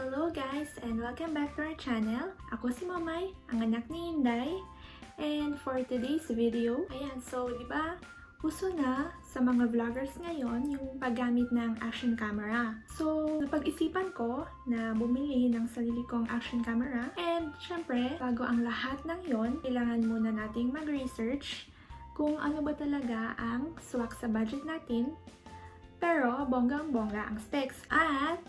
Hello guys and welcome back to our channel. Ako si Mamay, ang anak ni Inday. And for today's video, so di ba uso na sa mga vloggers ngayon yung paggamit ng action camera. So napag-isipan ko na bumili ng sarili kong action camera. And syempre, bago ang lahat ng yon, kailangan muna nating mag-research kung ano ba talaga ang swak sa budget natin. Pero bonggang-bongga ang specs. At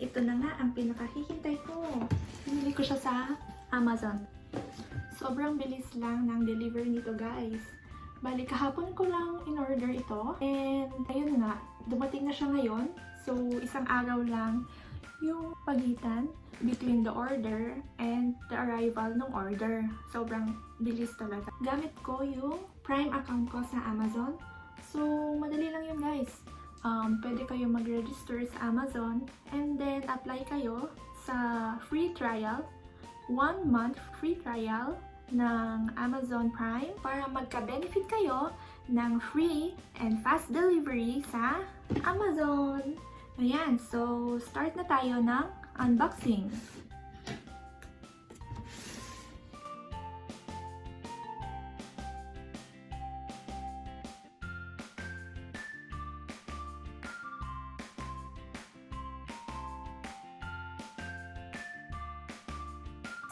ito na nga ang pinakahihintay ko. Binili ko siya sa Amazon. Sobrang bilis lang ng delivery nito guys. Bali kahapon ko lang in-order ito. And ayun nga, dumating na siya ngayon. So isang araw lang yung pagitan between the order and the arrival ng order. Sobrang bilis talaga. Gamit ko yung Prime account ko sa Amazon. So madali lang yun guys. Pwede kayo mag-register sa Amazon and then apply kayo sa free trial, 1 month free trial ng Amazon Prime para magka-benefit kayo ng free and fast delivery sa Amazon. Ayan, so start na tayo ng unboxing.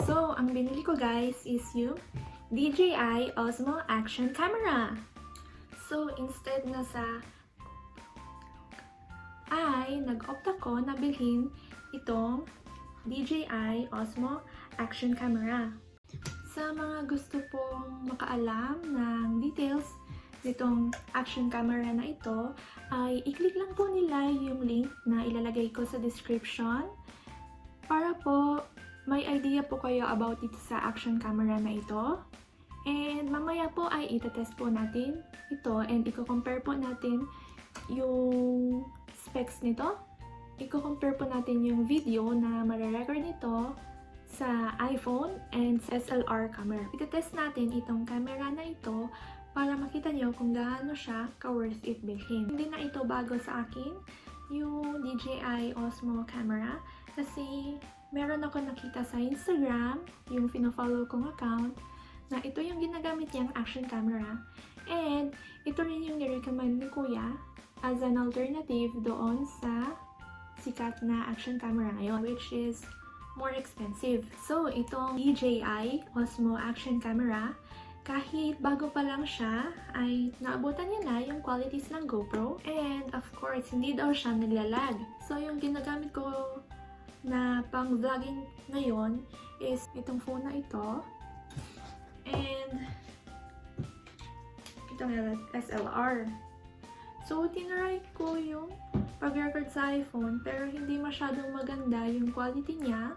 So, ang binili ko guys is yung DJI Osmo Action Camera. So, instead na sa nag-opt ako na bilhin itong DJI Osmo Action Camera. Sa mga gusto pong makaalam ng details nitong action camera na ito, ay i-click lang po nila yung link na ilalagay ko sa description para po may idea po kayo about dito sa action camera na ito. And mamaya po ay itetest po natin ito and i-compare po natin yung specs nito. I-compare po natin yung video na mare-record nito sa iPhone and sa SLR camera. Itetest natin itong camera na ito para makita nyo kung gaano siya ka-worth it bilhin. Hindi na ito bago sa akin, yung DJI Osmo camera, kasi meron ako nakita sa Instagram, yung fino-follow kong account, na ito yung ginagamit niyang action camera. And ito rin yung nirecommend ni Kuya as an alternative doon sa sikat na action camera ngayon, which is more expensive. So, itong DJI Osmo Action Camera, kahit bago pa lang siya, ay naabutan niya na yung qualities ng GoPro. And of course, hindi daw siya naglalag. So, yung ginagamit ko na pang vlogging ngayon is itong phone na ito. And itong SLR. So, tinry ko yung pag-record sa iPhone pero hindi masyadong maganda yung quality niya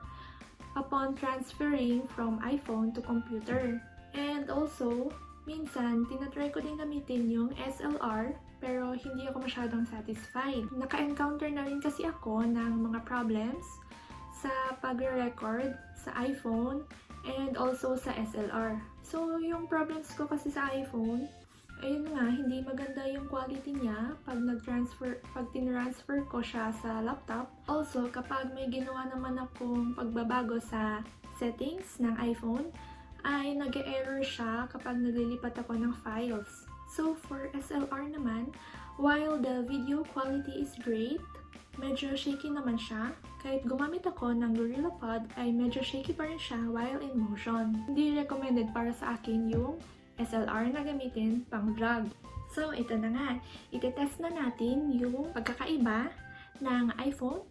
upon transferring from iPhone to computer. And also, minsan, tinatry ko din gamitin yung SLR pero hindi ako masyadong satisfied. Naka-encounter na rin kasi ako ng mga problems sa pag-record sa iPhone and also sa SLR. So, yung problems ko kasi sa iPhone, ayun nga, hindi maganda yung quality niya pag tinransfer ko siya sa laptop. Also, kapag may ginawa naman akong pagbabago sa settings ng iPhone, ay nag-error siya kapag naglilipat ako ng files. So, for SLR naman, while the video quality is great, medyo shaky naman siya. Kahit gumamit ako ng GorillaPod, ay medyo shaky pa rin siya while in motion. Hindi recommended para sa akin yung SLR na gamitin pang vlog. So, ito na nga. Itetest na natin yung pagkakaiba ng iPhone,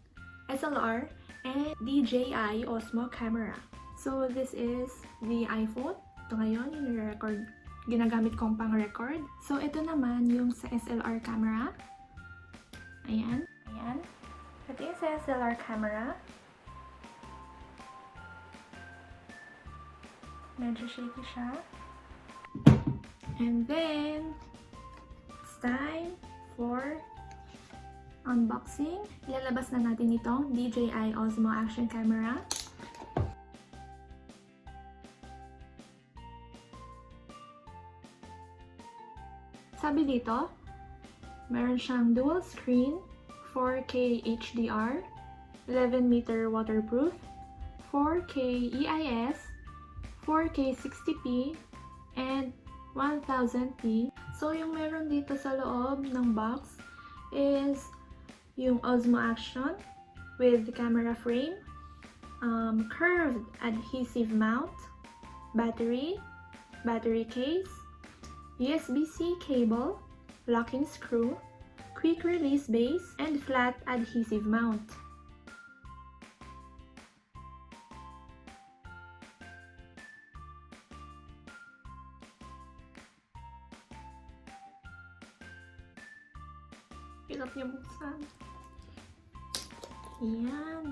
SLR, and DJI Osmo camera. So, this is the iPhone. Ito ngayon, yung record, ginagamit kong pang record. So, ito naman yung sa SLR camera. Ayan. Ayan. Ito yung sa SLR camera. Medyo shaky siya. And then, it's time for unboxing. Ilalabas na natin itong DJI Osmo Action Camera. Sabi dito, meron siyang dual screen, 4K HDR, 11-meter waterproof, 4K EIS, 4K 60p, and 1000p. So, yung meron dito sa loob ng box is yung Osmo Action with camera frame, curved adhesive mount, battery case, USB-C cable, locking screw, quick release base, and flat adhesive mount. Hirap niya buksan. Yan.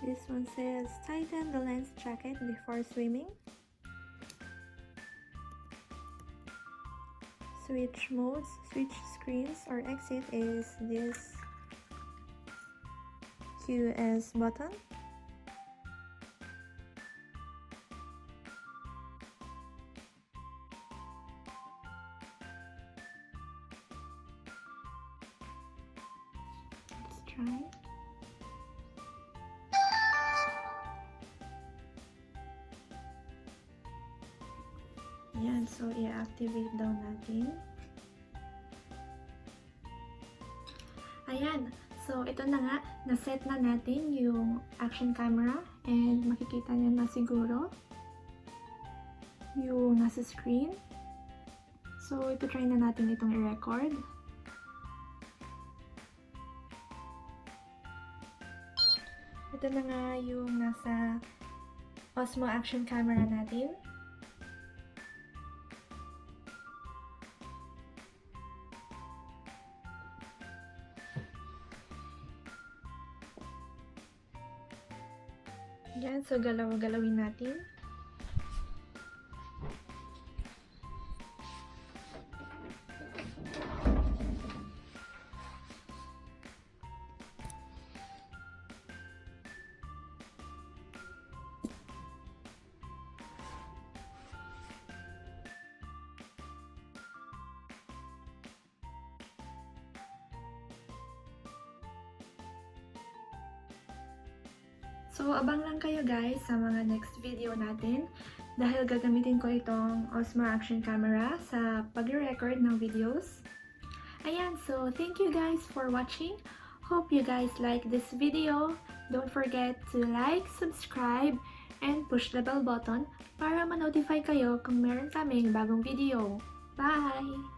This one says, tighten the lens jacket before swimming. Switch modes, switch screens, or exit is this QS button. Let's try. Ayan, so i-activate daw natin. Ayan, so ito na nga, na-set na natin yung action camera and makikita niyo na siguro yung nasa screen. So, ito try na natin itong i-record. Ito na nga yung nasa Osmo action camera natin. Yan, so galaw-galawin natin. So, abang lang kayo guys sa mga next video natin dahil gagamitin ko itong Osmo Action Camera sa pag-record ng videos. Ayan, so thank you guys for watching. Hope you guys like this video. Don't forget to like, subscribe, and push the bell button para ma-notify kayo kung meron kaming bagong video. Bye!